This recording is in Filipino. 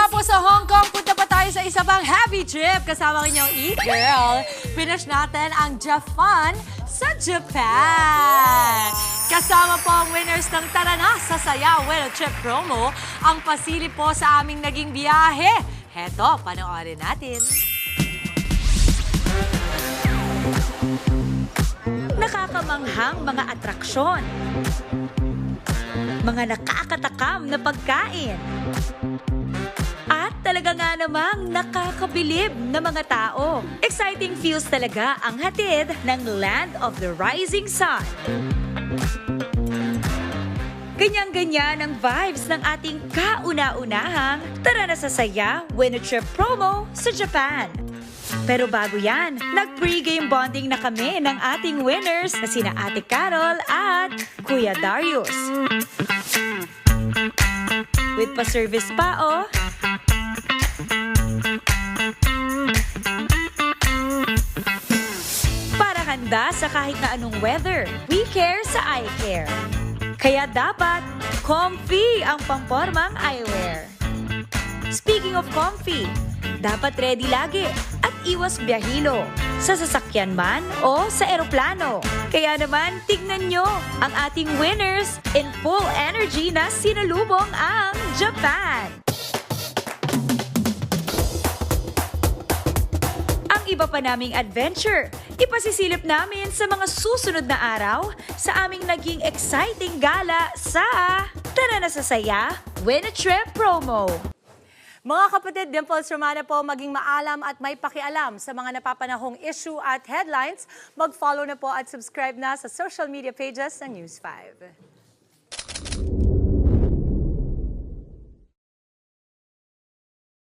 Mula po sa Hong Kong, punta pa tayo sa isa pang happy trip. Kasama ko inyong e-girl. Finish natin ang Japan sa Japan. Kasama po ang winners ng Tara Na sa Saya Winter Trip promo. Ang pasilip po sa aming naging biyahe. Heto, panoorin natin. Nakakamanghang mga atraksyon. Mga nakakatakam na pagkain. At talaga nga namang nakakabilib na mga tao. Exciting feels talaga ang hatid ng Land of the Rising Sun. Ganyan-ganyan ang vibes ng ating kauna-unahang Tara Na sa Saya Winter Trip promo sa Japan. Pero bago yan, nag-pre-game bonding na kami ng ating winners na sina Ate Carol at Kuya Darius. With pa-service pa, oh. Para handa sa kahit na anong weather, we care sa eye care. Kaya dapat, comfy ang pampormang eyewear. Speaking of comfy, dapat ready lagi at iwas biyahilo sa sasakyan man o sa eroplano. Kaya naman, tignan nyo ang ating winners in full energy na sinalubong ang Japan. Ang iba pa naming adventure, ipasisilip namin sa mga susunod na araw sa aming naging exciting gala sa Tara Na sa Saya Winter Trip promo. Mga kapatid, Dimples Romana po, maging maalam at may pakialam sa mga napapanahong issue at headlines. Mag-follow na po at subscribe na sa social media pages ng News 5.